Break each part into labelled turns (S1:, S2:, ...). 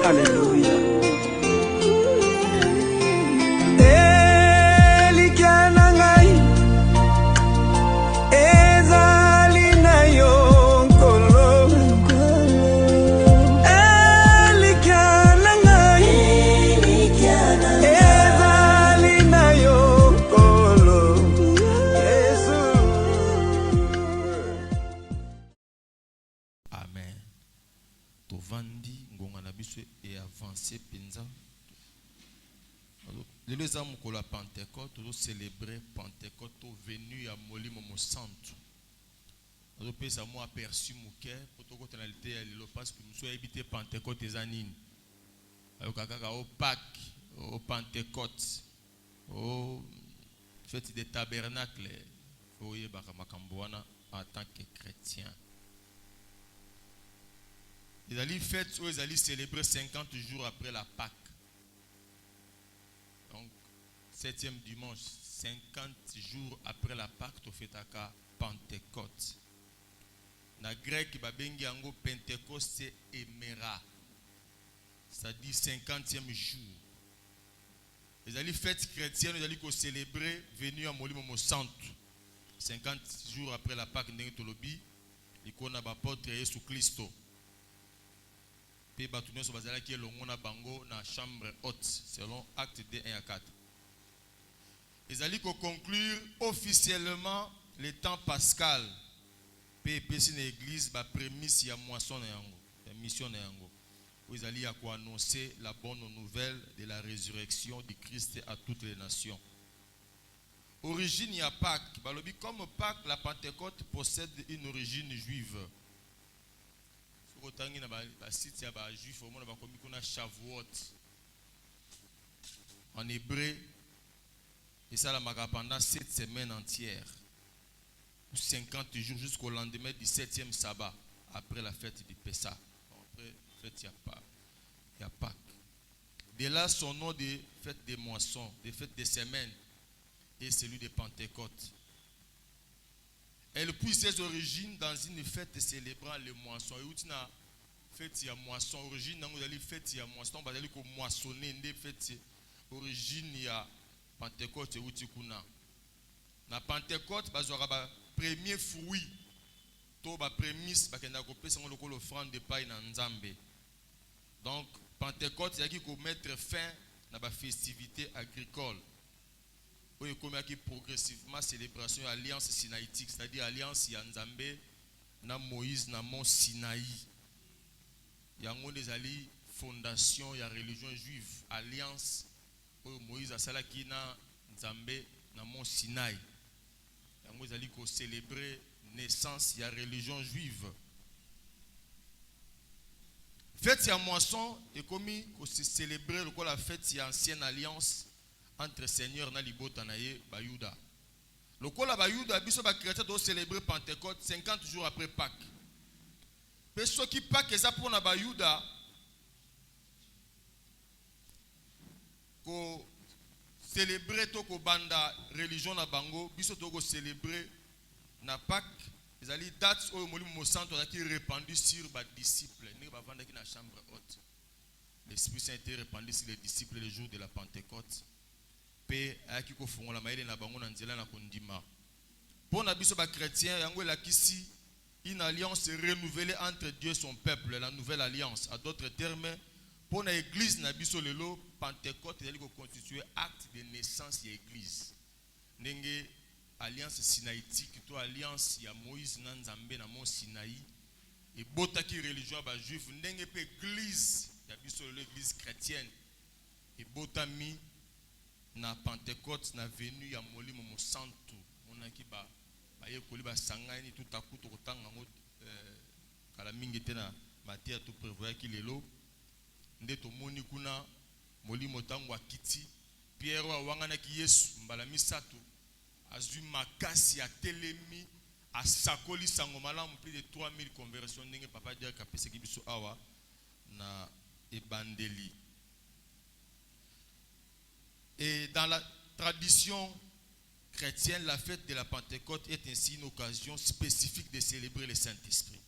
S1: Alléluia.
S2: Les hommes qui la Pentecôte, nous célébrer Pentecôte venu à Molimo Santo. Nous avons aperçu mon cœur pour tout tonalité parce que nous sommes habité Pentecôte des années. Au Pâques, au Pentecôte, au fête des tabernacles, en tant que chrétien. Ils allaient fête où ils allaient célébrer 50 jours après la Pâques. Donc, 7e dimanche, 50 jours après la Pâque, tu fais ta Pentecôte. Na grec, babengi ango Pentecôte, c'est Emera. Ça dit 50e jour. Les alliés fêtes chrétiennes, les alliés célébrer, venus à Molimo Santo. 50 jours après la Pâque, nous avons dit, nous avons apôtre Jésus Christ. Puis nous avons dit que bango na chambre haute, selon Acte 2, 1 à 4. Les alliés conclure officiellement le temps pascal. Puis l'église va prémisse ya moisson la mission yango. Ils allaient annoncer la bonne nouvelle de la résurrection de Christ à toutes les nations. Origine ya Pâques, comme Pâques, la Pentecôte possède une origine juive. En hébreu, et ça la pendant 7 semaines entières, 50 jours jusqu'au lendemain du 7e sabbat, après la fête du Pessah. Après la fête, il y a Pâques. De là, son nom de fête des moissons, de fête des semaines, et celui de Pentecôte. Elle puise ses origines dans une fête célébrant les moissons. Et où tu as fête ya moisson, origine dans une fête ya moisson, on va dire que moissonner une fête origine ya Pentecôte et où tu kuna. Na Pentecôte, bazora premier fruit, to ba prémisse, ba kenda ko pesa ngolo l'offrande de paille na Nzambe. Donc Pentecôte, il y a qui mettre fin à la festivité agricole. Où il y a progressivement célébration de l'alliance sinaïtique, c'est-à-dire alliance Nzambe na Moïse na mont Sinaï. Il y a des alliés fondation de la religion juive, alliance où Moïse a salaki na Nzambe na mont Sinaï. Il y a des alliés qui célébrer naissance de la religion juive. Fête ya moisson est commis qu'on se célébrer la fête ya ancienne alliance entre Seigneur na libota na ye Bayuda. Le col à Bayuda biso ba chrétien doit célébrer Pentecôte 50 jours après Pâques. Mais ceux qui Pâques ça pour na Bayuda ko célébrer to ko banda religion na bango biso to ko célébrer na Pâques. Les alliés dates au Molimo Santo qui répandu sur les disciples. Nous avons dans la chambre haute. L'Esprit Saint a été répandu sur les disciples le jour de la Pentecôte. Paix à qui font la maïle na bango na nzela na kondima. Pour na biso ba chrétien yango la kisi une alliance renouvelée entre Dieu et son peuple, la nouvelle alliance. À d'autres termes, pour na église na biso lelo Pentecôte elle ko constituer acte de naissance de l'église. Nenge alliance sinaïtique, toi alliance ya Moïse na Nzambe na mont Sinaï et botaki religion ba juif ndenge pe église ya biso l'église chrétienne et botami na Pentecôte na venu ya Molimo Santo monaki ba ye koli ba sangani tout à coup to tanga ngo kala mingi tena Matthieu to prévoit ki lelo ndeto moni kuna Molimo tango akiti Pierre wa wangana ki Yesu mbala misato azui makasi ya telemi a sakoli sango malamu plus de 3000 conversions ndenge papa dia kapese ki biso awa na ebandeli. Et dans la tradition chrétienne, la fête de la Pentecôte est ainsi une occasion spécifique de célébrer le Saint-Esprit.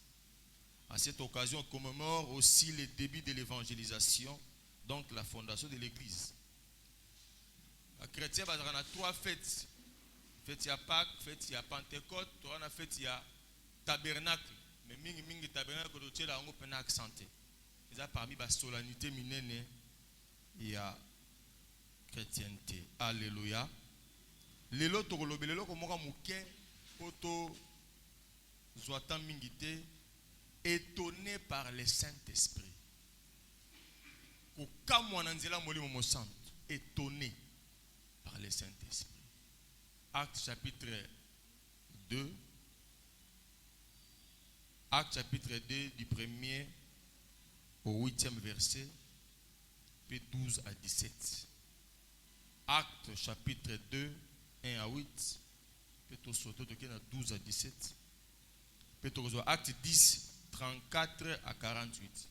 S2: À cette occasion, on commémore aussi le début de l'évangélisation, donc la fondation de l'église. Les chrétiens, on a 3 fêtes. Fête à Pâques, fête à Pentecôte, on a fête à Tabernacle. Mais mingi tabernacle, on a un peu accenté. Ils ont parmi la solennité minene et la chrétienté. Alléluia. Les lots, les lots, comme on a poto zoatan mingité, étonné par le Saint-Esprit. Étonné par le Saint-Esprit. Acte chapitre 2. Acte chapitre 2 du 1er au 8e verset, puis 12 à 17. Acte chapitre 2, 1 à 8, puis 12 à 17. Puis Acte 10, 34 à 48.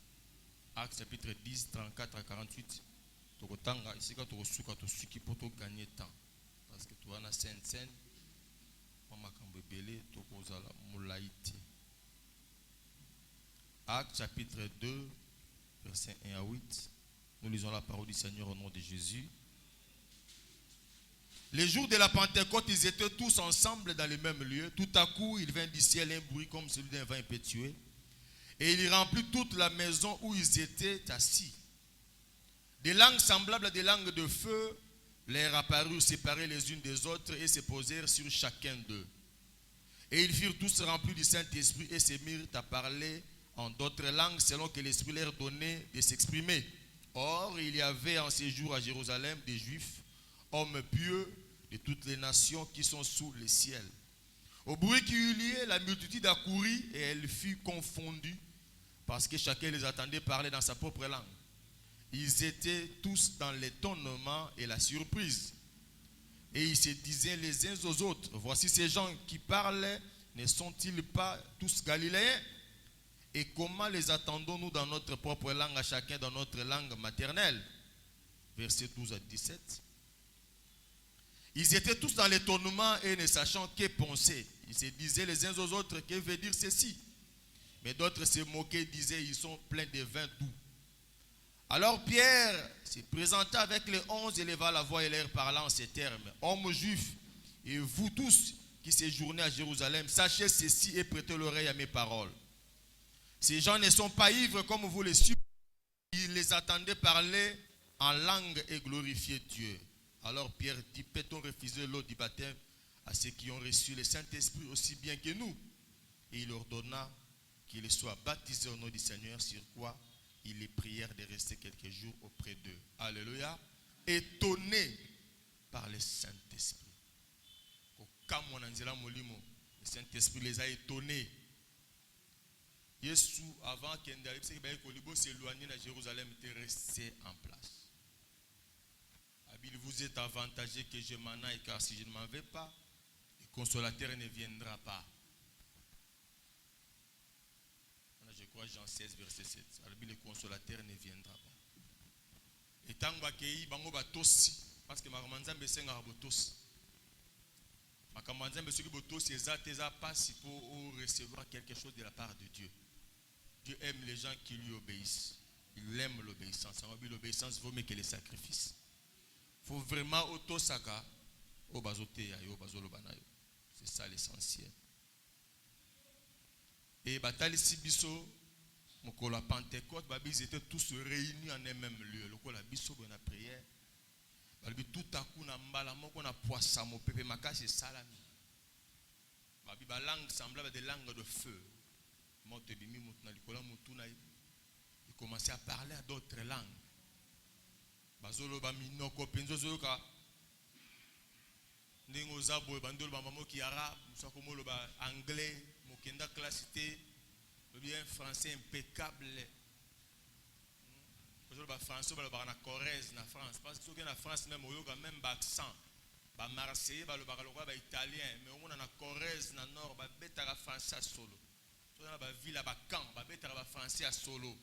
S2: Acte chapitre 10, 34 à 48. Ici, quand tu as pour gagner temps. Parce que tu as une scène, Acte chapitre 2, verset 1 à 8. Nous lisons la parole du Seigneur au nom de Jésus. Les jours de la Pentecôte, ils étaient tous ensemble dans le même lieu. Tout à coup, il vint du ciel un bruit comme celui d'un vent impétueux. Et il remplit toute la maison où ils étaient assis. Des langues semblables à des langues de feu leur apparurent séparées les unes des autres et se posèrent sur chacun d'eux. Et ils furent tous remplis du Saint-Esprit et se mirent à parler en d'autres langues selon que l'Esprit leur donnait de s'exprimer. Or, il y avait en ces jours à Jérusalem des Juifs, hommes pieux de toutes les nations qui sont sous le ciel. Au bruit qui eut lieu, la multitude accourut et elle fut confondue parce que chacun les attendait parler dans sa propre langue. Ils étaient tous dans l'étonnement et la surprise. Et ils se disaient les uns aux autres, voici ces gens qui parlent, ne sont-ils pas tous galiléens? Et comment les attendons-nous dans notre propre langue, à chacun dans notre langue maternelle? Versets 12 à 17. Ils étaient tous dans l'étonnement et ne sachant que penser. Ils se disaient les uns aux autres, que veut dire ceci? Mais d'autres se moquaient, disaient, ils sont pleins de vin doux. Alors Pierre se présenta avec les 11 et leva la voix et leur parla en ces termes. Hommes juifs, et vous tous qui séjournez à Jérusalem, sachez ceci et prêtez l'oreille à mes paroles. Ces gens ne sont pas ivres comme vous les supprimez. Ils les attendaient parler en langue et glorifier Dieu. Alors Pierre dit, peut-on refuser l'eau du baptême à ceux qui ont reçu le Saint-Esprit aussi bien que nous? Et il ordonna qu'ils soient baptisés au nom du Seigneur, sur quoi ils les prièrent de rester quelques jours auprès d'eux. Alléluia. Étonnés par le Saint-Esprit. Le Saint-Esprit les a étonnés. Jésus, avant qu'il s'éloigner de Jérusalem, était resté en place. Il vous est avantagé que je m'en aille, car si je ne m'en vais pas, le consolateur ne viendra pas. Je crois Jean 16, verset 7. Le consolateur ne viendra pas. Et tant que parce que ma commandant c'est un botos. Ma commandant c'est passe pour recevoir quelque chose de la part de Dieu. Dieu aime les gens qui lui obéissent. Il aime l'obéissance. L'obéissance vaut mieux que les sacrifices. Il faut vraiment auto-saka. C'est ça l'essentiel. Et Batali Sibiso, la Pentecôte, ils étaient tous réunis en un même lieu. Le biso a prière. Tout à coup, on a poisson, mon pépé makasi salami. La langue semblable à des langues de feu. Il commençait à parler à d'autres langues. Bazolo minoko penzozo ka ndingo zabo bandolo ba mamoki arabe musako lo ba anglais mokenda classité ou bien français impeccable. Bazolo ba français ba na Corrèze na France parce que soki na France même oyoka même ba accent ba marseillais ba lo ba ba italien mais on na Corrèze na nord ba betaka français à solo. To na ba ville ba camp ba betaka ba français à solo.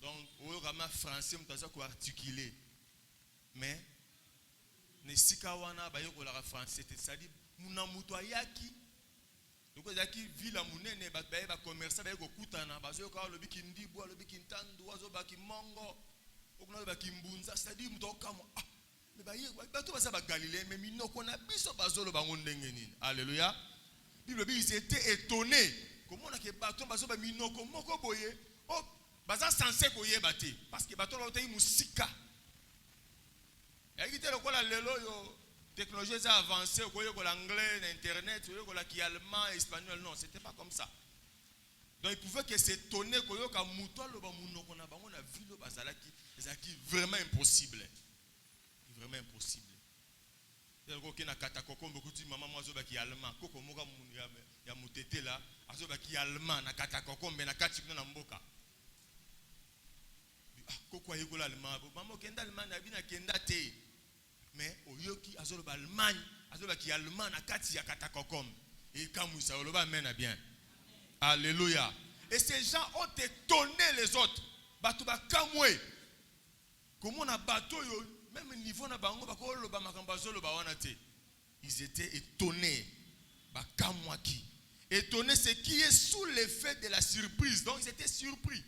S2: Donc, au français, on peut articuler. Mais, ne sikawana ba yoko la français, c'est-à-dire, munamuto ayaki, Donc ezaki ville à munene ba commerçant ba ko kutana bazo ka lobi kindibo lobi kintandu wazo ba kimongo okuna ba kimbunza c'est-à-dire mutoka mais ba to ba sa ba Galilée mais minoko na biso bazo lo bango ndenge nini. Alléluia. Bible dit ils étaient étonnés comment on a que bato bazo ba minoko moko boye oh baza censé koyeba te parce que bato ba otayi musika. Ya kite lokola lelo yo technologie a avancé, l'anglais, l'internet, l'allemand, l'espagnol, non, c'était pas comme ça. Donc il pouvait que s'étonner que c'est vraiment impossible. Vraiment impossible. Il y a un katakoko, beaucoup de maman qui est allemand, koko moga ya mutete là, azoba qui est allemand, na katakoko, mais na katikno na mboka. Koko yeko l'allemand, maman kenda allemand na bina kenda te. Mais au yoki azolo Allemagne azolo ki allemand na kati ya katakokom et kamusa oloba amen à bien. Alléluia. Et ces gens ont étonné les autres. Bato ba kamwe. Comment na bato yo même niveau na bango ba ko loba makamba zolo ba wana te. Ils étaient étonnés. Ba kamwaki. Étonnés c'est qui est sous l'effet de la surprise. Donc ils étaient surpris.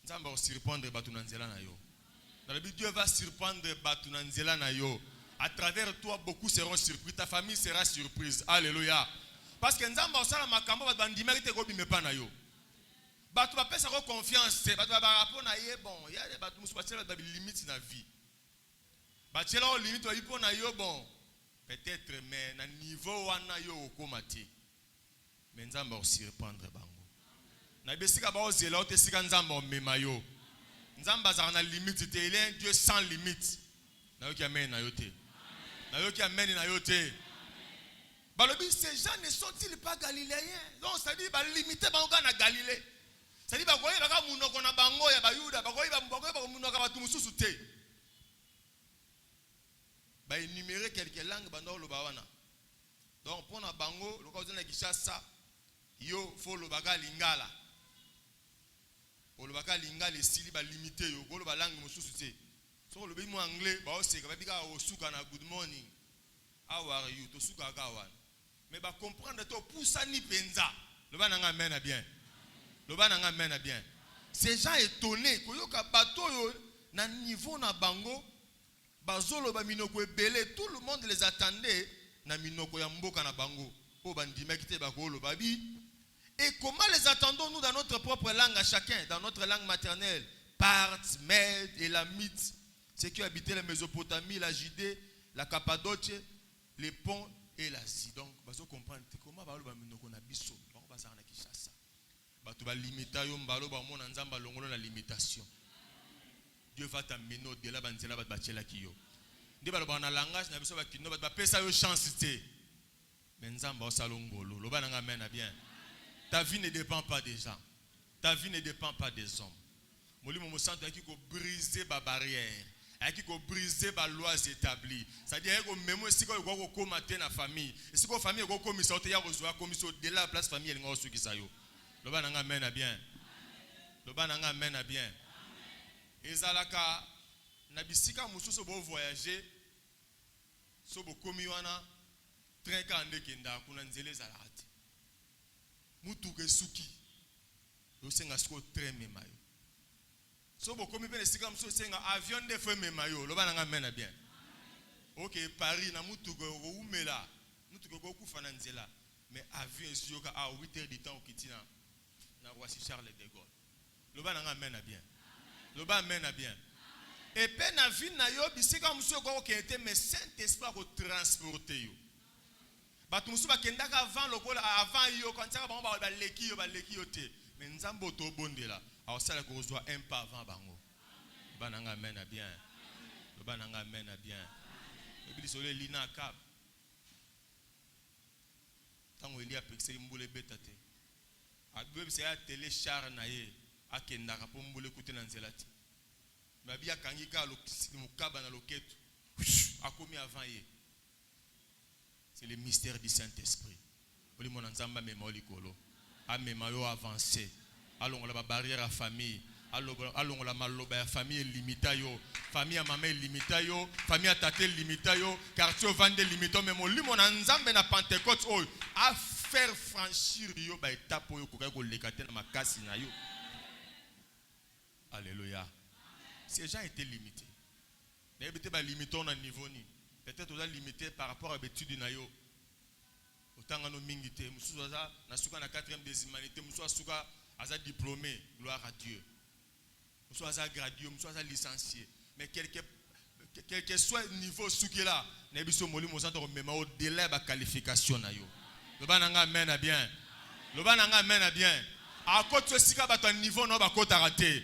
S2: Nzamba surprendre bato na nzela na yo. Dieu va surprendre Batunanzela Nayo. À travers toi, beaucoup seront surpris. Ta famille sera surprise. Alléluia. Parce que Nzamba osala makambo ba bandimérite ko bimepa na yo. Batu ba pesa ko confiance, batu ba rapport na ye bon, il y a des batu musu ba ba limite na vie. Batu la limite ba bipo na yo bon. Peut-être mais na niveau wana yo okomati. Mais Nzamba o surprendre bango. Na besika ba ozela o te sika Nzamba o mema yo. Nzamba za na limite, il est un Dieu sans limite. Nayoki amen na yote. Nayoki amen na yote. Balobi ces gens ne sont-ils pas galiléens? Donc ça dit ba limiter bango na Galilée. Ça dit ba koyi ba munoko na bango ya bayuda, ba koyi ba munoko ba tumususu te. Ba énumérer quelques langues bando lo ba wana. Donc pour na bango, lo ka zona Kishasa, yo fo lo baga lingala. Olobaka linga les sili ba limité yo kolo ba langue mosusu te so lobi mo anglais ba oseka ba bika osuka na good morning how are you to suka ka wana mais ba comprendre to poussa ni penza loba nanga amen na bien loba nanga amen na bien ces gens étonnés koyoka bato yo na niveau na bango bazolo ba minoko ebele tout le monde les attendait na minoko ya mboka na bango po bandimaki te ba ko loba bi. Et comment les attendons-nous dans notre propre langue à chacun, dans notre langue maternelle? Parthes, Mèdes, Élamites, ceux qui habitaient la Mésopotamie, la Judée, la Cappadoce, les ponts et l'Asie. Donc, vous comprenez comment vous la limitation. Dieu va t'amener au-delà de langage, chance. Ta vie ne dépend pas des gens. Ta vie ne dépend pas des hommes. Molimo Mosanto a qui briser ma barrière, a qui briser ma loi établie. C'est-à-dire que même si on a combattu la famille, si la famille a commis ça, on a commis ça de la place famille, elle a reçu qui ça yo. Le ban nanga mène à bien. Le ban nanga mène à bien. Ezalaka nabisika mususu bo voyager, so bo commis wana train kande kenda kuna nzele zalati. Mutuke suki yo senga sko très memayo so boko mi pene sika mso senga avion de feu memayo lo bana ngamena bien OK Paris na mutuke ko umela mutuke ko kufa na nzela mais avion esioka à 8 heures de temps okitina na Roissy Charles de Gaulle lo bana ngamena bien lo bana mena bien et pe na vie na yo bisika mso ko kente mais Saint-Esprit ko transporter yo. Batu musu bakendaka avant lokola avant yo quand ça bango ba leki yo te mais nzambo to bondela awsala ko zwa un pas avant bango bananga mena bien bananga mena bien et puis solo lina cap tango Elia pexeli mbule betate abebe se ya télé char na ye akendaka po mbule kuté na nzelati babia kangika lo mukaba na loketo akomi avant ye. C'est le mystère du Saint-Esprit. Oli mon nzamba mema olikolo. Amema yo avancé. Allons la barrière à famille. alongola maloba ya famille limita yo, famille ya maman limita yo, famille ya tate limita yo, quartier vande limita, mais molimo na nzambe na Pentecôte oyo a faire franchir yo ba étape oyo koka ko lekate na makasi na yo. Alléluia. Ces gens étaient limités. Mais ils étaient limités à un niveau ni. Peut-être on a limité par rapport à l'étude na yo. Autant que nous mingité, nous sommes na 4e des humanités, nous sommes à diplômé, gloire à Dieu. Nous sommes à gradué, nous sommes à licencié. Mais quel que soit le niveau souki là, nous sommes au-delà de la qualification na yo. Le bananga mène à bien. Le bananga mène à bien. À côté de ce qu'il y a un niveau, nous avons raté.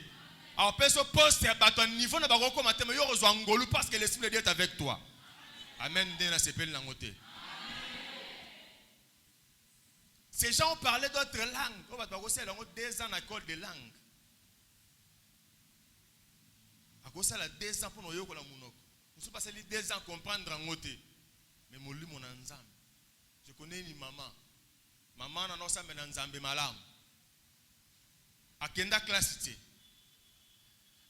S2: Alors, personne poste à ton niveau, ne va pas commenter, mais il y a un ngolu parce que l'Esprit de Dieu est avec toi. Amen. Ces gens ont parlé d'autres langues. On va aussi avoir 2 ans à l'école de langue. À cause de 2 ans pour nous, nous sommes passés 2 ans à comprendre en côté. Mais mon lit, mon ensemble. Je connais une maman. Maman n'a pas un ensemble malam. À Kenda classe.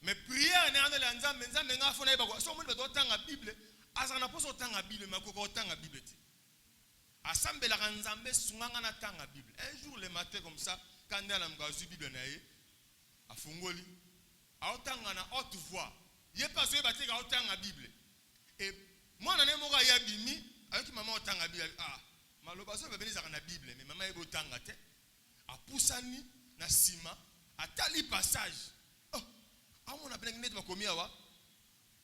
S2: Mais prière n'est pas dans le Nzambe nga fona ba ko so mo be do tanga Bible azana poso tanga Bible makoko tanga Bible ti asambela ka Nzambe sunganga na tanga Bible un jour le matin comme ça quand ndala mgazu Bible na ye afungoli aotanga na haute voix ye pas so ba tika otanga Bible et moi na ne mo ga ya bimi avec maman otanga Bible maloba so be benisa na Bible mais maman ebo tanga te apusani na sima atali passage.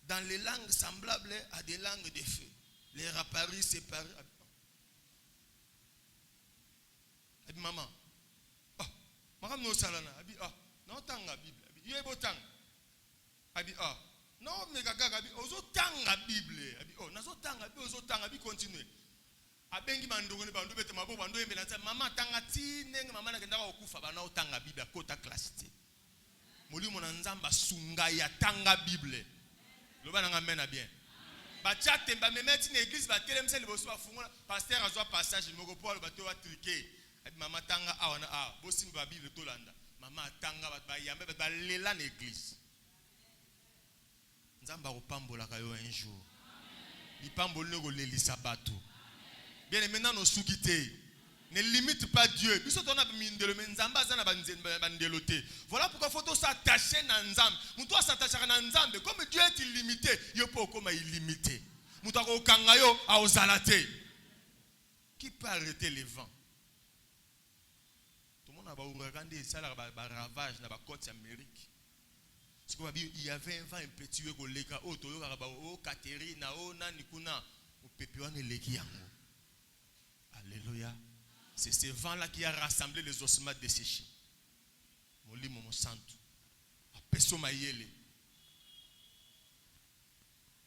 S2: Dans les langues semblables à des langues de feu, les rapparis séparés. Elle dit maman, maman no salana. Elle dit non tanga Bible. Elle dit yebo tanga. Elle dit non mais gaga elle dit ozo tanga Bible. Elle dit nazo tanga Bible ozo tanga Bible continue. Abengi bandongo ne bando bete mabo bando yembela maman tanga ti nenge maman na kenda ko kufa bana otanga Bible akota classe. Molimo na nzamba sunga ya tanga Bible. Loba nanga mena bien. Ba tchate ba memeti na église ba telemse le boso ba fungola pasteur azwa passage moko Paul ba to wa triquer. Abi mama tanga awana bosi ba Bible to landa. Mama tanga ba yambe ba lela na église. Nzamba ko pambola kayo un jour. Bi pambolo ne ko lelisa bato. Bien maintenant no sukite. Ne limite pas Dieu. Voilà pourquoi il faut s'attacher à Nzambe. On doit s'attacher à Nzambe. Comme Dieu est illimité, il peut comme illimité. Qui peut arrêter les vents? Tout le monde a regardé ça, un ravage dans la côte d'Amérique. Il y avait un vent un petit peu qui était Catherine, Nanikuna, au Pépéon et Lekiango. Alléluia. C'est ce vent-là qui a rassemblé les ossements desséchés. Moli momo santo. Apeso mayele.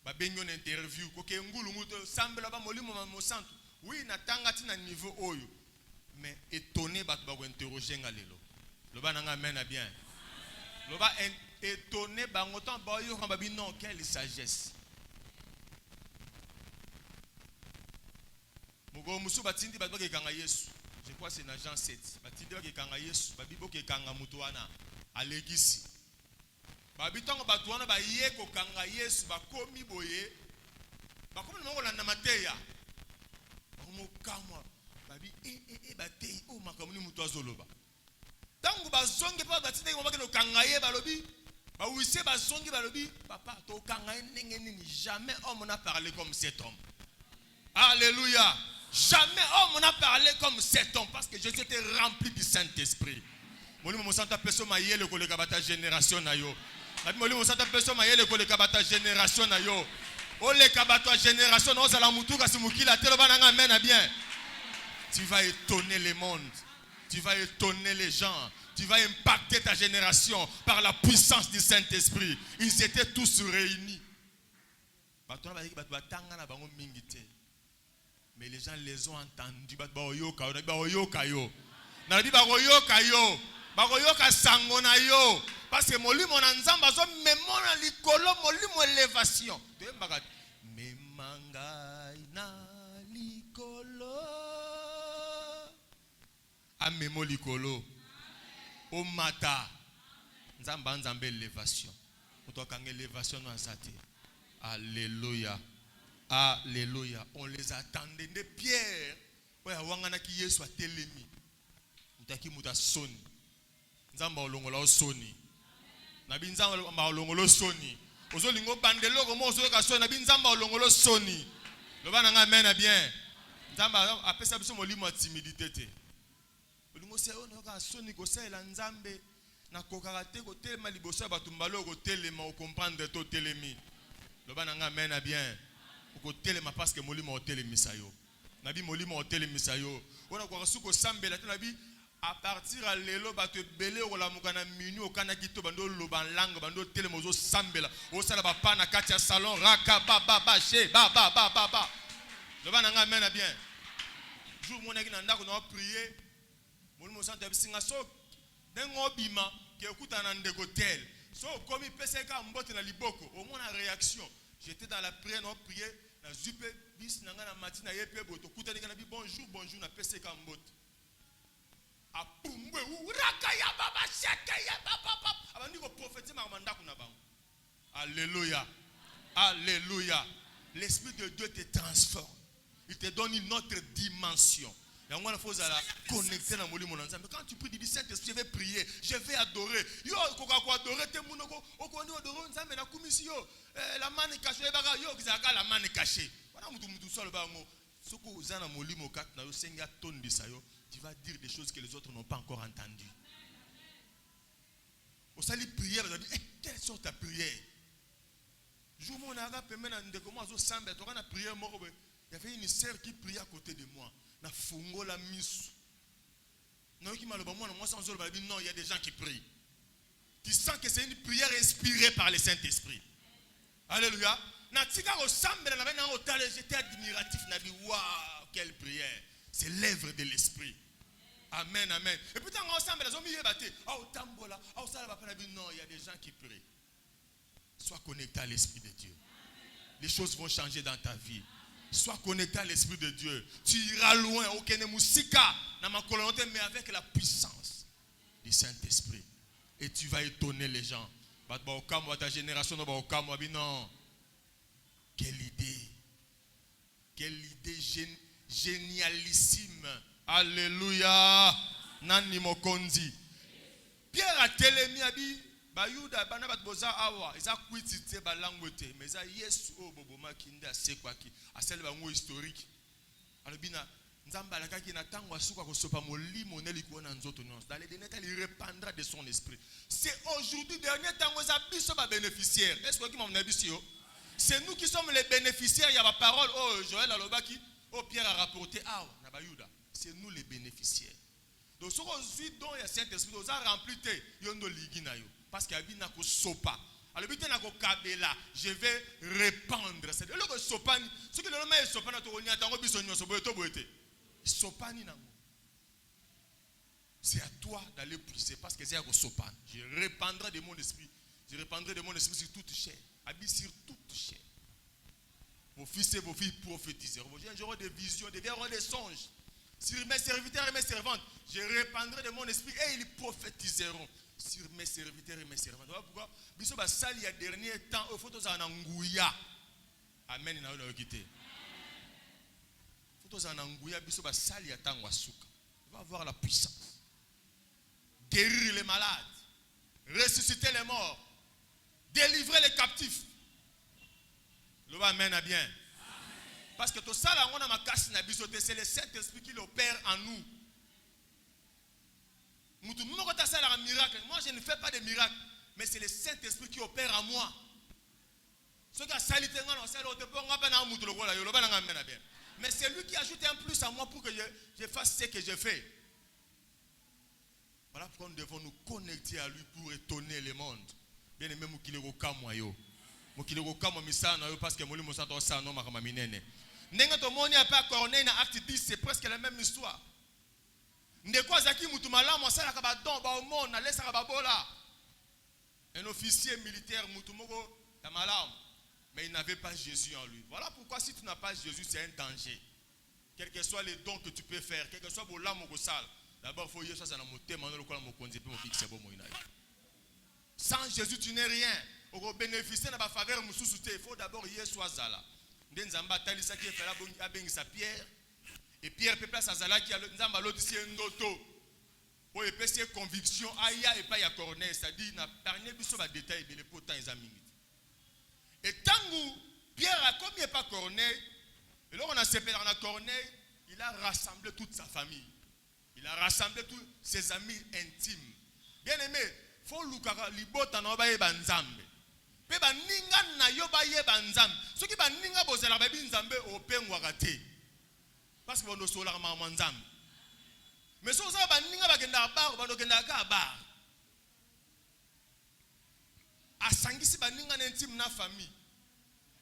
S2: Babenyo une interview. Koke ngulu nguto sambela ba moli momo santo. Oui, na tangati na niveau oyo. Mais étonné ba interroger ngalelo. Loba nanga amen à bien. Loba étonné ba ngotan ba yo kamba bi non quelle sagesse. Mugo musu batindi ba ke kanga Yesu. Je crois que c'est dans Jean 7. Batindi ba ke kanga Yesu, ba bibo ke kanga mutu wana alegisi. Ba bitongo batu wana ba ye ko kanga Yesu ba komi boye. Ba komi mo landa mateya. Ba mo kamwa. Ba bi ba tei o makamuni mutu azoloba. Tangu ba zonge pa batindi ko ba ke no kanga ye ba lobi. Ba wise ba zonge ba lobi. Papa to kanga ndenge nini jamais homme n'a parlé comme cet homme. Alléluia. Jamais homme n'a parlé comme cet homme parce que Jésus était rempli du Saint-Esprit. Molimo Santa personne ma yele ko le kabata génération na yo. Molimo Santa personne ma yele ko le kabata génération na yo. O le kabata génération na ozala mutuka simukila telo bananga amen bien. Tu vas étonner le monde. Tu vas étonner les gens. Tu vas impacter ta génération par la puissance du Saint-Esprit. Ils étaient tous réunis. Mais les gens les ont entendus. Parce que molimo na nzamba zo memona likolo molimo élévation. Me mangai na likolo. Amemo likolo. O mata. Nzamba nzambe élévation. Élévation dans sa tête. Alléluia. Alléluia. On les attendait. Des pierres. Ouais, wangana ki Yesu a telemi. Mutaki muta soni. Nzamba olongola soni. Nabi nzamba olongolo soni. Ozo lingo bandelo komo ozo ka soni. Nabi nzamba olongolo soni. Loba nanga amen bien. Nzamba apesa biso molimo timidité te. Olingo se ono ka soni ko sela nzambe na kokara te ko telema liboso ba tumbalo ko telema o comprendre to telemi. Loba nanga amen bien. Ko telema parce que molimo o telemisa yo. Nabi molimo o telemisa yo. Ona ko suko sambela te nabi à partir à l'élo bato belé o la mukana minu o kana kito bando loban langue bando telema zo sambela. O sala ba pa na katia salon raka ba she ba. Loba nanga amen bien. Jour mon eki na ndako na prier. Molimo santo bisinga so dengo bima ke okuta na ndeko tel. So comme peseka mbote na liboko au moins la réaction. J'étais dans la prière, on priait, na zupe bis nanga na matina yepe boto kuta nika na bi bonjour na peseka mbote. A pumbwe uraka ya baba shaka ya baba. Abandi ko prophétiser makamanda kuna bango. Alléluia. Alléluia. L'esprit de Dieu te transforme. Il te donne une autre dimension. Et on a connecter dans molimo na nzambe. Quand tu pries, tu dis Saint-Esprit, je vais prier, je vais adorer. Yo ko adorer te munoko, okoni adorer nzambe na kumisi yo. La manne cachée baga yo kizaka la manne cachée. Wana mutu solo bango. Soko uzana molimo kat na yo senga tondisa yo, tu vas dire des choses que les autres n'ont pas encore entendues. Au sali prière, vous dit quelle sorte de prière? Jour mon aga pemena ndeko mo azo sambe to kana prière moko be. Il y avait une sœur qui priait à côté de moi. Na fungo la misu. Non, il y a des gens qui prient. Tu sens que c'est une prière inspirée par le Saint-Esprit. Alléluia. J'étais admiratif. Waouh, quelle prière. C'est l'œuvre de l'Esprit. Amen, amen. Et puis, non, il y a des gens qui prient. Sois connecté à l'Esprit de Dieu. Les choses vont changer dans ta vie. Sois connecté à l'Esprit de Dieu. Tu iras loin. Mais avec la puissance du Saint-Esprit. Et tu vas étonner les gens. Ta génération, non. Quelle idée. Quelle idée génialissime. Alléluia. Nani mokonzi. Pierre a télémi. Bayuda bana bat boza awa eza kwitite balangwete mais za Yesu o boboma kinda sekwaki asele bango historique alobina nzamba la kaki na tango asuka ko sopa molimo ne likona nzoto nyonso dans les derniers temps il répandra de son esprit. C'est aujourd'hui dernier temps za biso ba bénéficiaires. Est-ce que qui m'a bisio? C'est nous qui sommes les bénéficiaires, il y a ma parole oh Joël alobaki oh Pierre a rapporté awa na bayuda. C'est nous les bénéficiaires. Donc ce qu'on suit dont il y a Saint-Esprit nous a rempli te yondo ligina yo. Parce qu'il y a bien un sopa. Alors, je vais répandre. C'est le sopa. Ce que le nom est sopa, c'est à toi d'aller puiser parce que c'est un sopa. Je répandrai de mon esprit. Je répandrai de mon esprit sur toute chair. Habille sur toute chair. Vos fils et vos filles prophétiseront. J'aurai des visions, des verront des songes. Sur mes serviteurs et mes servantes, je répandrai de mon esprit et ils prophétiseront. Sur mes serviteurs et mes servantes. Voilà pourquoi biso ba sali ya dernier temps au photos en nguya. Amen na ona okité. Photos en nguya biso ba sali ya tango asuka. Va avoir la puissance. Guérir les malades, ressusciter les morts, délivrer les captifs. Le va amen à bien. Amen. Parce que tout ça là on a ma casse na biso c'est le Saint-Esprit qui l'opère en nous. Moi je ne fais pas de miracles, mais c'est le Saint-Esprit qui opère en moi. Mais c'est lui qui ajoute un plus à moi pour que je fasse ce que je fais. Voilà pourquoi nous devons nous connecter à lui pour étonner le monde. Bien aimé, parce que c'est presque la même histoire. Un officier militaire mais il n'avait pas Jésus en lui. Voilà pourquoi si tu n'as pas Jésus, c'est un danger. Quels que soient les dons que tu peux faire, quel que soit vos larmes au sale, d'abord il faut que Sans Jésus, tu n'es rien. Au bénéficier de la faveur, il faut d'abord y soit zala. Nzamba talisa qui fait la bonne sa Pierre. Et Pierre peut placer zala qui a nzamba l'autre c'est un auto. Pour épaissir conviction, aya et pas ya corner, c'est-à-dire n'a parlé plus sur les détails mais les potents les amis. Et tant que Pierre a comme pas Corneille, et là on a séparé dans la Corneille, il a rassemblé toute sa famille. Il a rassemblé tous ses amis intimes. Bien aimé, faut lukaka libota na ba yeba nzambe. Pe ba ninga na yo ba yeba nzambe. Soki ba ninga bozela ba bi nzambe opengwa te. Parce que bono sola ma nzambe. Mais so za ba ninga ba kenda ba ba no kenda ka ba. Asangisi ba ninga na intime na famille.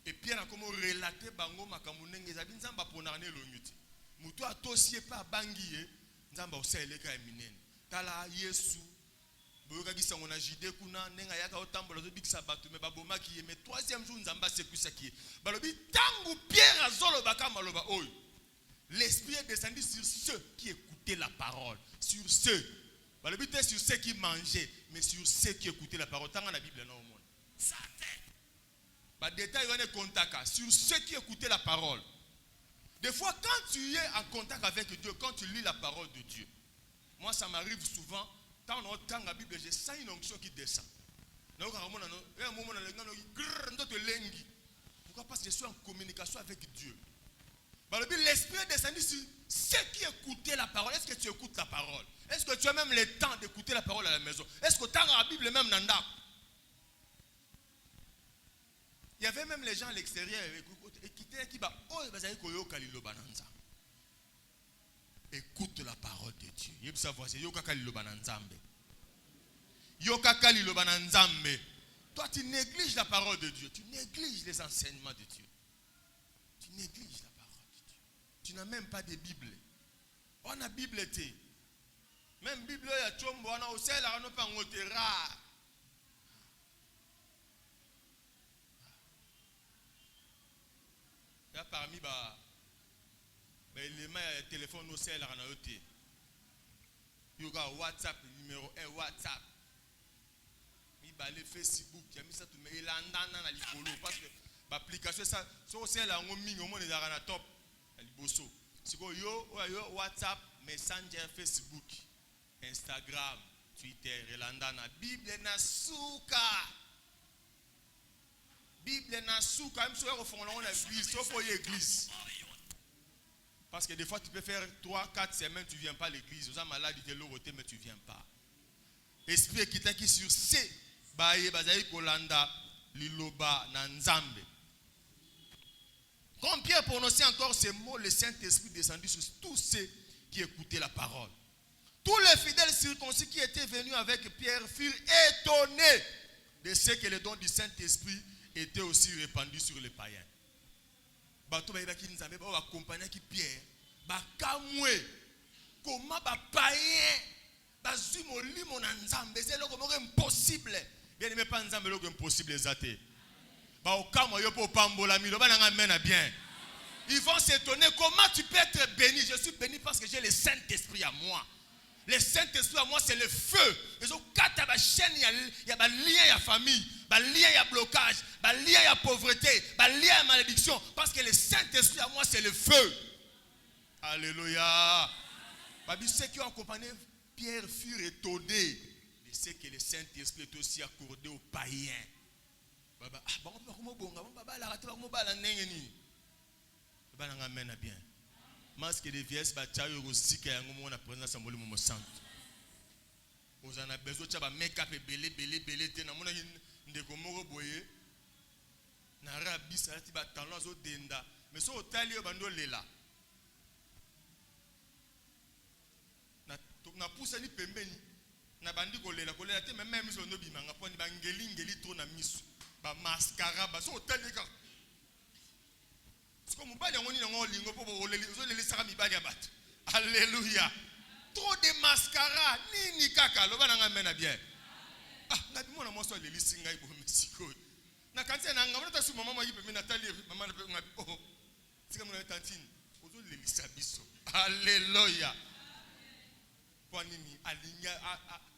S2: Et Pierre a comme relaté bango makambo ndenge za bi nzamba pona ne longuti. Mutu atosie pa bangiye nzamba oseleka eminene. Tala Yesu boyoka kisa ngona jide kuna nenga yaka otambola zo bikisa batu me baboma ki mais troisième jour nzamba sekuisa ki. Balobi tangu Pierre azolo baka maloba oyo. L'esprit est descendu sur ceux qui écoutaient la parole, sur ceux. Balobi te sur ceux qui mangeaient, mais sur ceux qui écoutaient la parole. Tanga la Bible non au monde. Ça bah détail on est contact sur ceux qui écoutaient la parole. Des fois quand tu es en contact avec Dieu, quand tu lis la parole de Dieu. Moi ça m'arrive souvent quand on entend la Bible, j'ai ça une onction qui descend. Pourquoi? Parce que je suis en communication avec Dieu. L'esprit est descendu sur ceux qui écoutaient la parole. Est-ce que tu écoutes la parole? Est-ce que tu as même le temps d'écouter la parole à la maison? Est-ce que tu as la Bible même nanda? Il y avait même les gens à l'extérieur qui écoute la parole de Dieu. Toi tu négliges la parole de Dieu. Tu négliges les enseignements de Dieu. Tu négliges la parole de Dieu. Tu n'as même pas de Bible. On a Bible. Même Bible, il y a Chombo, on a aussi la rare. Il y a parmi les mains de téléphone au ciel à noter. Il y a WhatsApp, numéro 1 WhatsApp. Il y a les Facebook, il y a mis ça tout mais il y a un parce que l'application ça au ciel à un minimum on est dans la top. C'est quoi yo WhatsApp, Messenger, Facebook, Instagram, Twitter, Relandana, Bible na suka. Bible na suka, même si on fond on a église, sauf pour l'église. Parce que des fois tu peux faire 3-4 semaines tu viens pas à l'église, vous êtes malade, tu es l'autre mais tu viens pas. Esprit qui t'a qui sur ces baye bazaï kolanda liloba na nzambe. Quand Pierre prononçait encore ces mots, le Saint-Esprit descendit sur tous ceux qui écoutaient la parole. Tous les fidèles circoncis qui étaient venus avec Pierre furent étonnés de ce que le don du Saint-Esprit était aussi répandu sur les païens. Bato ba ki nzambe ba accompagner qui Pierre ba kamwe comment ba païen ba zui molimo na nzambe c'est loko moko impossible. Bien aimé pas nzambe loko impossible zate. Ba okamo yo po pambola milo ba nga mena bien. Ils vont s'étonner comment tu peux être béni. Je suis béni parce que j'ai le Saint-Esprit à moi. Le Saint-Esprit à moi c'est le feu. Ils ont quatre chaînes, il y a lien, il y a famille, il y a blocage, il y a pauvreté, il y a malédiction. Parce que le Saint-Esprit à moi c'est le feu. Alléluia. Ceux qui ont accompagné Pierre furent étonnés de ce que le Saint-Esprit est aussi accordé aux païens. Bien. Masque de vieillesse, bataille aussi qu'il y a un moment où on a présence à mon sang. Vous en avez besoin de make-up et belé, t'es dans mon ndeko boye. Narabi ça ti ba talon zo denda. Mais so otali bando lela. Na pousse ni pembeni. Na bandi ko lela te même so no bimanga poni ba ngeli to na misu. Ba mascara ba so otali ka. Comme on alléluia. Trop de mascara ni kaka lo bana ngamena bien. Ah ngabi mona moso le lisinga ibo Mexico. Na kanti na ngamona ta su mama ma yipe Nathalie mama ngabi oh. Sika mona tantine. Ozo le lisabiso. Alléluia. Poanini aligna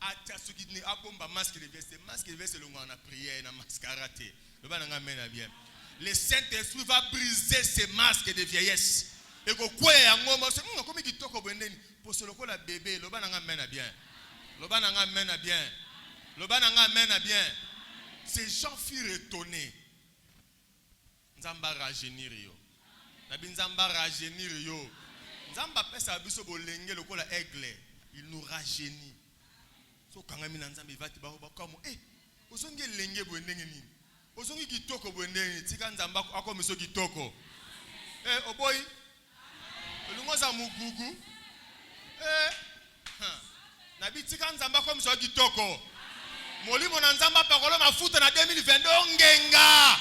S2: atia ce qui n'est abomba masque de veste. Masque de veste le on a prié na mascarate. Le bananga mena bien. Le Saint-Esprit va briser ces masques de vieillesse. Et que quoi ya ngoma c'est comme qui toko bendeni pour se lokola bébé le bananga mena bien. Le bananga mena bien. Le bananga mena bien. Ces gens furent étonnés. Nzamba rajeunir yo. Nabi nzamba rajeunir yo. Nzamba pesa biso bolenge lokola aigle. Il nous rajeunit. So kangami na nzambe vati ba comme osongi lenge bwendenge nini. Osongi kitoko bwendenge tika nzamba akomiso kitoko. Oboy. Olungoza mugugu. Nabi tika nzamba akomiso kitoko. Molimo na nzamba pakolo mafuta na 2022 ngenga.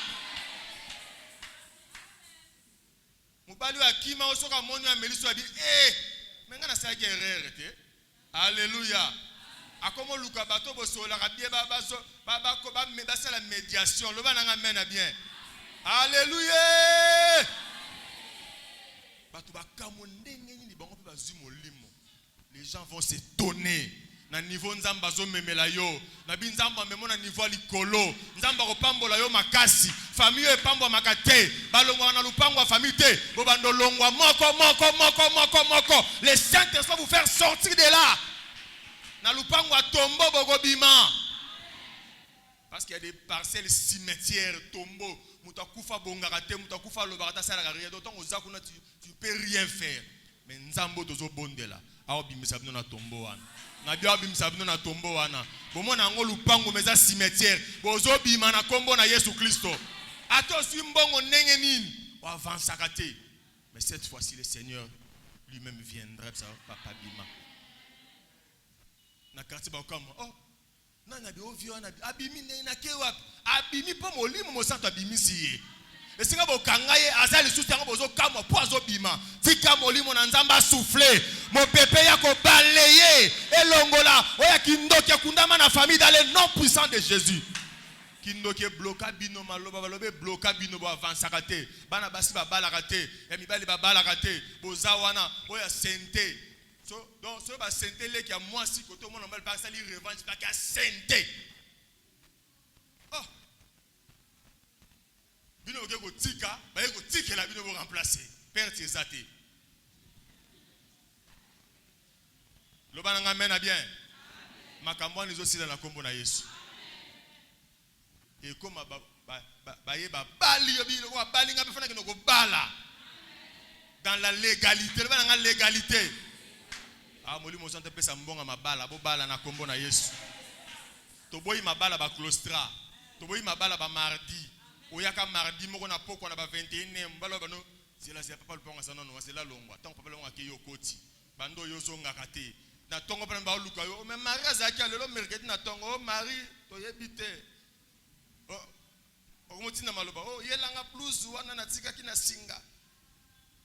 S2: Mubali wa kima osoka moni wa meliso abi menga na sa guerre te. Alléluia. Akomo luka bato bosola kabie baba ko ba la médiation. Le bananga mena bien. Alléluia. Bato bakamo ndenge ni bango pe bazumo limo. Les gens vont s'étonner. Na niveau nzamba zo memela yo. Na bi nzamba memo na niveau likolo. Nzamba ko pambola yo makasi. Famille e pambo makate. Balongwa na lupangwa famille te. Bo bando longwa moko. Les saints vont vous faire sortir de là. Na lupangwa tombo bogobima. Parce qu'il y a des parcelles cimetières tombeaux. Mutakufa bongarate, mutakufa lobarata sala rien. D'autant aux akuna tu peux rien faire. Mais nzambo tozo bondela. Awo bimisa bino na tombo wana. Na bia bimisa bino na tombo wana. Bomona ngo lupango meza cimetière. Bozo bima na kombo na Yesu Kristo. Atos mbongo ndenge nini. O avansaka te. Mais cette fois-ci le Seigneur lui-même viendra ça papa bima. Na quartier ba comme nana bi ovio na abimi na kewa abimi po molimo mo santo abimi siye. Esinga bo kangaye azali sutango bozo kama po azo bima. Tika molimo na nzamba souffler. Mo pepe ya ko balayer elongola oya kindoki kundama na famille dans le nom puissant de Jésus. Kindoki bloka bino maloba balobe bloka bino bo avansaka te. Bana basi ba balaka te. Ya mibali ba balaka te. Boza wana oya sente. Donc, ce va sentir qui a moi si côté mon normal pas ça lui revanche pas qu'à sentir. Bino ko tika, ba ko tika la bino ko remplacer. Père Tezate. Le bananga mena bien. Makambo ni zo sila na kombo na Yesu. Et comme ba bali yo bino ko bali nga befana ko bala. Dans la légalité, le bananga légalité. Molimo santo pesa mbonga mabala bo bala na kombo na Yesu. Toboyi mabala ba claustra. Toboyi mabala ba mardi. Oyaka mardi moko na poko na ba 21 mbalo bano c'est là c'est papa le ponga ça non c'est là longwa. Tant papa longwa ke yo koti. Bando yo zonga kate. Na tongo pa ba luka yo mais Marie azaki lelo mercredi na tongo Marie to yebite. Omotina maloba yelanga plus wana na tika kina singa.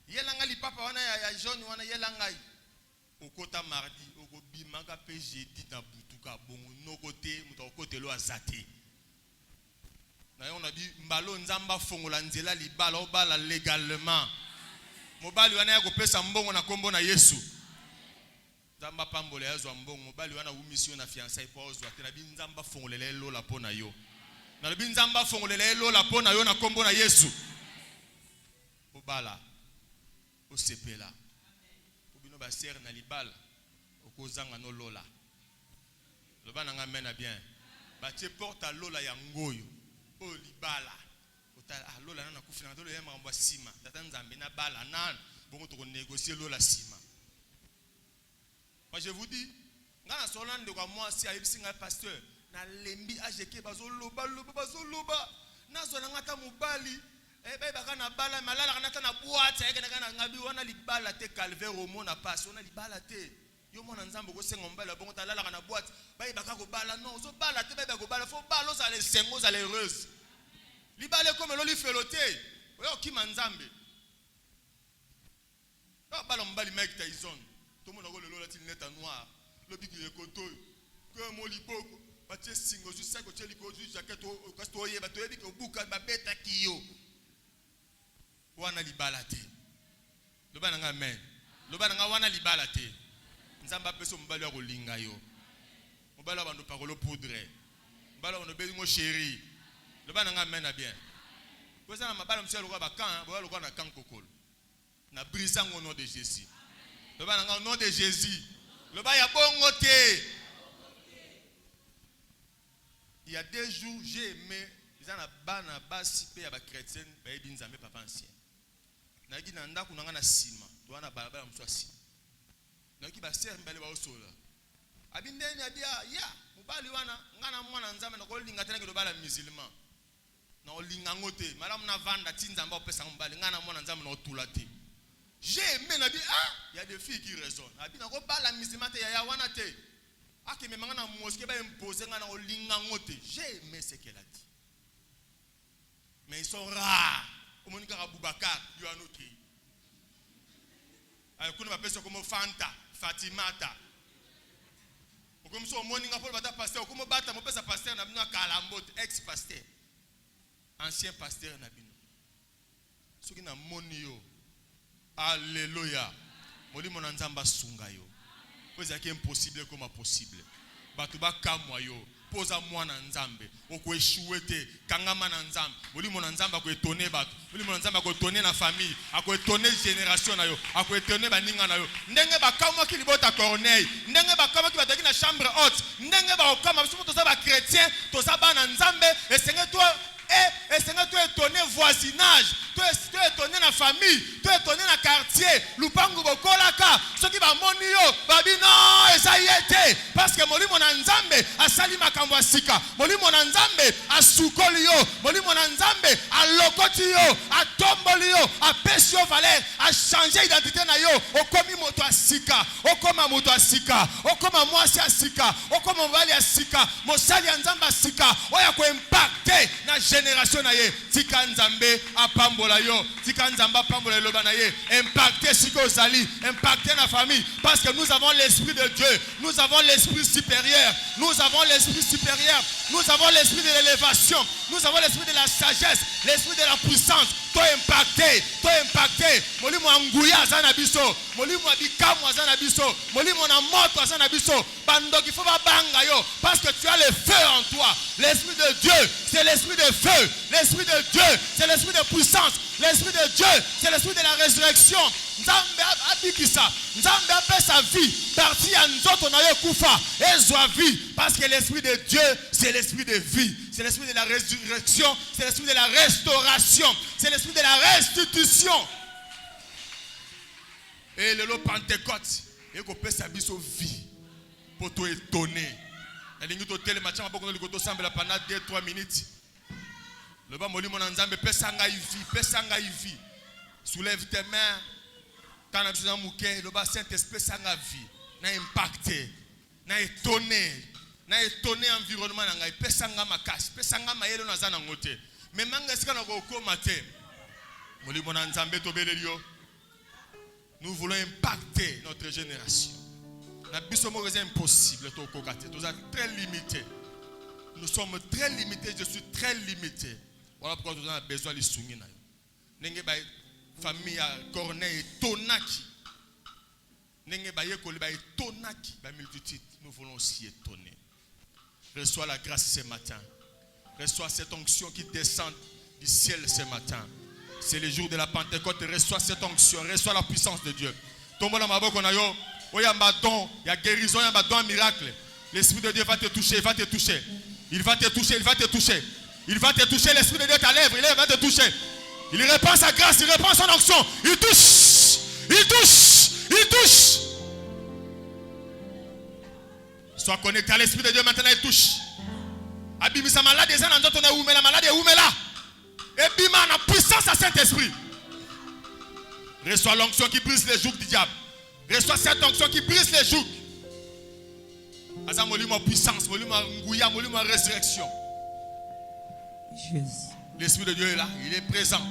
S2: Yelanga li papa wana ya jaune wana yelanga. Au côté mardi, au côté bimanga pe jeudi na butuka bongo no côté muto côté lo azate. Na on a dit mbalo nzamba fongola nzela libala obala légalement. Mobali wana ya kopesa mbongo na kombo na Yesu. Nzamba pambole yazo mbongo mobali wana umission na fiançailles po ozwa te na bi nzamba fongolele lola pona yo. Na bi nzamba fongolele lola pona yo na kombo na Yesu. Obala osepela. Ba ser na libala okozanga no lola le bana nga mena bien ba te porte à lola ya ngoyo o libala ota lola na kufina to le ya mambo sima tata nzambe na bala nan bongo to négocier lola sima. Moi je vous dis ngana solande de quoi moi si ayebisi nga pasteur na lembi ajeke bazoloba na zona ngata mobali baka na bala malala kanata na boîte ayeke na ngabi wana libala te calvaire au mona passe wana libala te yo mona nzambo ko senga mbala bongo ta lala kana boîte baka ko bala non so bala te baka ko bala faut balo za les sengo za les heureuse libala comme lo li felote oyo kima nzambe ba bala mbali Mike Tyson to mona ko lelo la ti neta noir lo biki ekoto ko mo liboko ba tie singo ju sa ko tie liko ju jacket o kasto ye ba to yebi ko buka ba beta kiyo wana libala te. Loba nga amen. Loba nga wana libala te. nzamba peso mbali ya kolinga yo mbali bando parolo poudre mbali bando belingo chéri le bana nga mena bien koza na mabala msia lokwa bakan boya lokwa na kan kokolo na brisant au nom de Jésus le bana nga au nom de Jésus le ba ya bongo te. Il y a 2 jours j'ai aimé ils en a bana basi pe ya ba chrétien ba yebi nzambe papa ancien na gi na ndako na nga na sima to wana balabala mswasi na ki ba ser mbale ba osola abi ndeni abi ya mubali wana ngana mwana nzambe na ko linga tena ke bala musulman na olinga ngote malamu na vanda tinzamba opesa mbali ngana mwana nzambe na otula te. J'ai aimé na bi il y a des filles qui raisonnent abi na ko bala musulman te ya wana te aki me mangana mosquée ba imposer ngana olinga ngote. J'ai aimé ce qu'elle a dit. Mais ils sont rares. Comme on dit Aboubakar, you are not here. Alors, qu'on appelle ça comme Fanta, Fatimata. Comme ça, au morning, on va pasteur. Comme on bat, on peut pasteur, on a Kalamot, ex-pasteur, ancien pasteur, Nabino. Ce qui n'a monio. Alléluia. Moli mon anzamba sungayo. Vous êtes impossible comme possible. Batuba kamwayo. Posa mwana nzambe oko échoué te kangama na nzambe boli mona nzambe ako étonner bato boli mona nzambe ako étonner na famille ako étonner génération na yo ako étonner baninga na yo ndenge bakama ki libota Corneille ndenge bakama ki bataki na chambre haute ndenge ba okama biso to za ba chrétien to za bana nzambe esenge toi étonner voisinage toi étonner na famille toi étonner na quartier lupangu bokolaka soki ba moni yo babi non esayete parce que molimo na nzambe asali makambo asika molimo na nzambe asukoli yo molimo na nzambe alokoti yo atomboli yo apesi yo valeur a changer identité na yo okomi moto asika okoma moto asika okoma mwasi asika okoma mobali asika mosali ya nzambe asika oya ko impacter na génération na ye tika nzambe apambola yo tika nzamba apambola loba na ye impacter siko ozali impacter na famille parce que nous avons l'esprit de Dieu nous avons l'esprit supérieur nous avons l'esprit supérieur nous avons l'esprit de l'élévation nous avons l'esprit de la sagesse l'esprit de la puissance to impacter molimo anguya azana biso molimo abikamu azana biso molimo na moto azana biso bandoki fo banga yo parce que tu as le feu en toi l'esprit de Dieu c'est l'esprit de feu l'esprit de Dieu c'est l'esprit de puissance l'esprit de Dieu c'est l'esprit de la résurrection nzambe abikisa nzambe apesa vie parti ya nzoto na yo kufa ezwa vie parce que l'esprit de Dieu c'est l'esprit de vie c'est l'esprit de la résurrection c'est l'esprit de la restauration c'est l'esprit de la restitution et le Pentecôte et ko pesa biso vie pour te étonner elingi to tele machama boko liko to sambela pendant 2-3 minutes le ba molimo na nzambe pesa ngai vie soulève tes mains kana biso na muke le ba Saint-Esprit sanga vie na impacter na étonner environnement na ngai pesa nga makasi pesa nga mayelo na zana ngote mais manga sika na ko koma te molimo na nzambe to belelio nous voulons impacter notre génération. C'est impossible. Très limité. Nous sommes très limités. Je suis très limité. Voilà pourquoi nous avons besoin de soumis. Nenge ba famille Corneille Tonaki. Nenge ba yekoli ba Tonaki ba multitude. Nous voulons aussi étonner. Reçois la grâce ce matin. Reçois cette onction qui descend du ciel ce matin. C'est le jour de la Pentecôte. Reçois cette onction. Reçois la puissance de Dieu. Tombe la maboko na yo. Il y a un don, il y a guérison, il y a un don miracle. L'Esprit de Dieu va te toucher, il va te toucher. Il va te toucher, il va te toucher. Il va te toucher, l'Esprit de Dieu ta lèvre, il va te toucher. Il répand sa grâce, il répand son onction. Il touche, il touche, il touche. Sois connecté à l'Esprit de Dieu, maintenant il touche. Abimisa malade, la malade est où là? Et bima la puissance à Saint-Esprit. Reçois l'onction qui brise les jougs du diable. Reçois cette onction qui brise les jougs. Asa molimo puissance, molimo nguya, molimo résurrection. L'Esprit de Dieu est là, il est présent.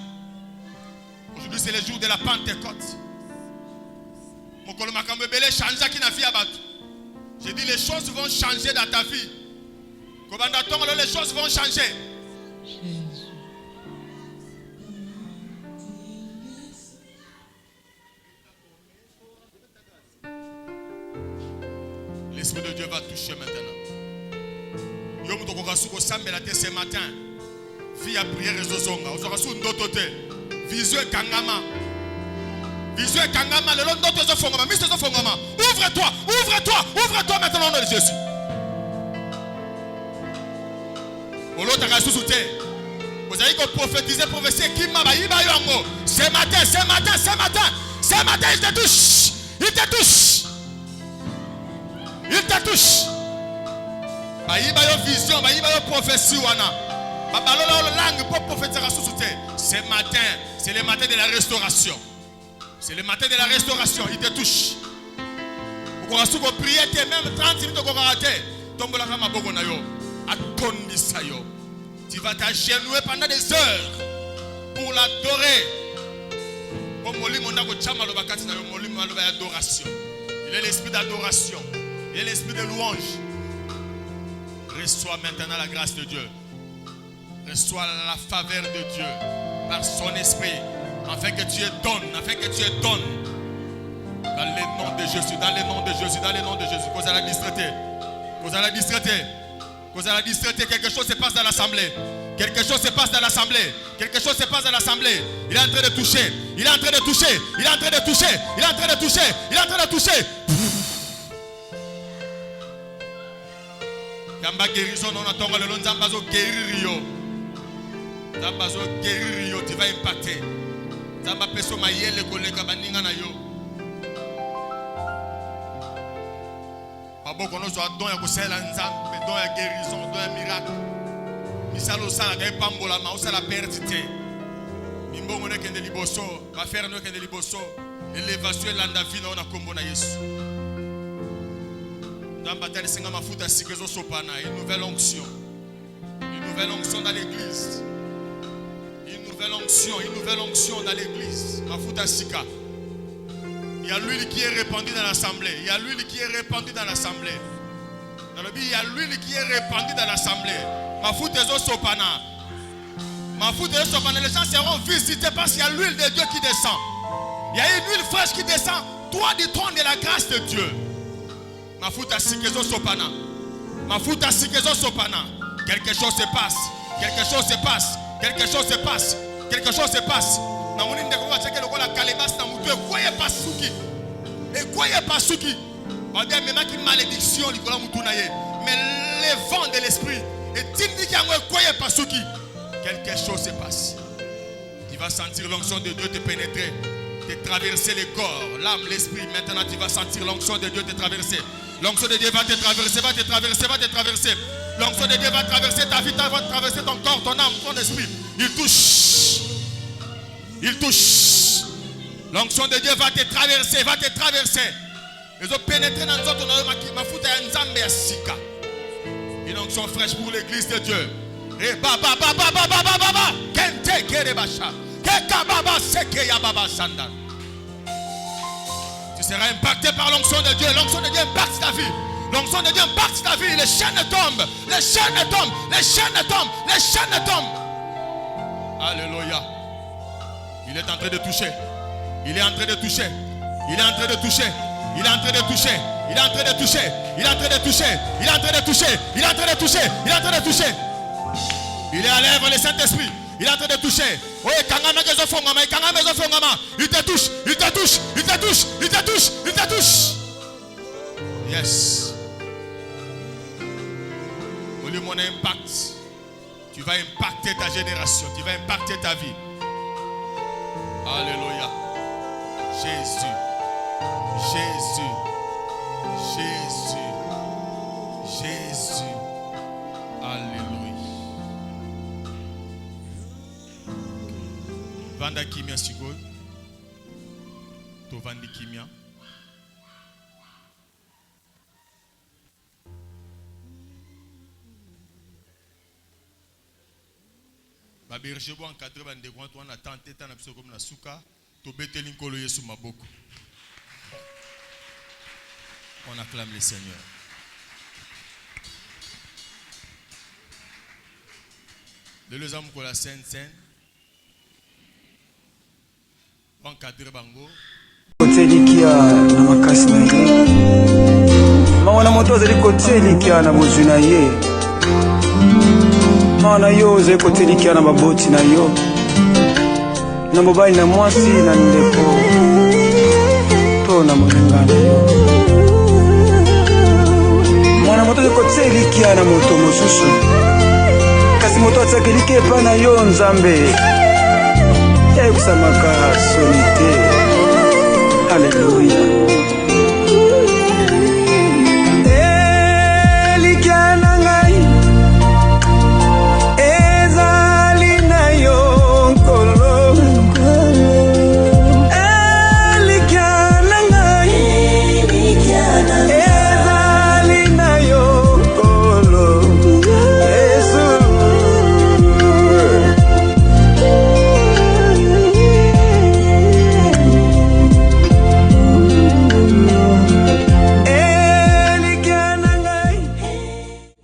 S2: Aujourd'hui c'est le jour de la Pentecôte. J'ai dit les choses vont changer dans ta vie. Alors les choses vont changer. l'Esprit de Dieu va toucher maintenant. Ce matin, vie à prière et zozonga. Vision kangama. Vision kangama. Le long d'autres fongama. Mr. Fongama. Ouvre-toi, ouvre-toi, ouvre-toi maintenant au nom de Jésus. Vous avez prophétisé, prophétiser qui m'a baillé. Ce matin, ce matin, ce matin, ce matin, il te touche. Il te touche. Il te touche. Bayi bayo vision, bayi bayo prophétie wana. Babalolo langue pour prophétiser à sous-souté. Ce matin, c'est le matin de la restauration. C'est le matin de la restauration. Il te touche. Vous pouvez prier même 30 minutes au karaté. Tombola kama boko na yo. Atondisa yo. Tu vas t'agenouiller pendant des heures pour l'adorer. Il est l'esprit d'adoration. Il est l'esprit de louange. Reçois maintenant la grâce de Dieu. Reçois la faveur de Dieu par son esprit. Afin que Dieu donne. Afin que Dieu donne. Dans le nom de Jésus. Dans le nom de Jésus. Dans le nom de Jésus. Cause à la distraité. Cause à la distraité. Cause à la distraité. Quelque chose se passe dans l'assemblée. Quelque chose se passe dans l'assemblée. Quelque chose se passe dans l'assemblée. Il est en train de toucher. Il est en train de toucher. Il est en train de toucher. Il est en train de toucher. Il est en train de toucher. Yamba guérison, on attend le long Zambazo guérir. Zambazo guérir, tu vas impacter. Zamba peso mayele koleka baninga na yo. Babo kono so don ya kosela nzambe, don ya guérison, don ya miracle. Misalo sala ga pambola ma osala perdite. Mimbongo ne kende liboso, ba faire no kende liboso. Élévation landa vino na kombo na Yesu. Une nouvelle onction. Une nouvelle onction dans l'église. Une nouvelle onction dans l'église. Il y a l'huile qui est répandue dans l'assemblée. Il y a l'huile qui est répandue dans l'assemblée. Dans le il y a l'huile qui est répandue dans l'assemblée. Les gens seront visités parce qu'il y a l'huile de Dieu qui descend. Il y a une huile fraîche qui descend. Toi du trône de la grâce de Dieu. Mafuta sikezo sopana. Mafuta sikezo sopana. Quelque chose se passe. Quelque chose se passe. Quelque chose se passe. Quelque chose se passe. Na moni ndeko ba cheke lokola kalebas na mutu ekoye pasuki. Ekoye pasuki. On dit même qui malédiction likola mutu na ye. Mais les vents de l'esprit et tindi ki yango ekoye pasuki. Quelque chose se passe. Tu vas sentir l'onction de Dieu te pénétrer, te traverser le corps, l'âme, l'esprit. Maintenant tu vas sentir l'onction de Dieu te traverser. L'onction de Dieu va te traverser, va te traverser, va te traverser. L'onction de Dieu va traverser ta vie, va traverser ton corps, ton âme, ton esprit. Il touche. Il touche. L'onction de Dieu va te traverser, va te traverser. Ils ont pénétré dans nous autres, une onction fraîche pour l'église de Dieu. Et baba baba baba baba kente kerebasha keka baba seke ya baba sanda. Tu seras impacté par l'onction de Dieu. L'onction de Dieu impacte ta vie. L'onction de Dieu impacte ta vie. Les chaînes tombent. Les chaînes tombent. Les chaînes tombent. Les chaînes tombent. Alléluia. Il est en train de toucher. Il est en train de toucher. Il est en train de toucher. Il est en train de toucher. Il est en train de toucher. Il est en train de toucher. Il est en train de toucher. Il est en train de toucher. Il est en train de toucher. Il est à l'œuvre, le Saint-Esprit. Il est en train de toucher. Il te touche. Il te touche. Il te touche. Il te touche. Il te touche. Yes. Au lieu de mon impact, tu vas impacter ta génération. Tu vas impacter ta vie. Alléluia. Jésus. Jésus. Jésus. Jésus. Alléluia. Vanda kimia sikoy. To vandi kimia. Ba berger bo encadrer ba ndeko to na tante ta na biso comme na suka to beteli nkolo Yesu maboko. On acclame le Seigneur. Le les hommes ko la sainte encadrer bango.
S1: Oteli kia na makasi na ye. Mawana moto azali kotelikia na bozwi na ye, mwana na yo ozali kotelikia na baboti na yo, na mobali na mwasi na ndeko to na moninga na yo. Mwana moto azali kotelikia na moto mosusu, kasi moto atsakeli epa na yo Nzambe yakusamaka solite. Haleluya.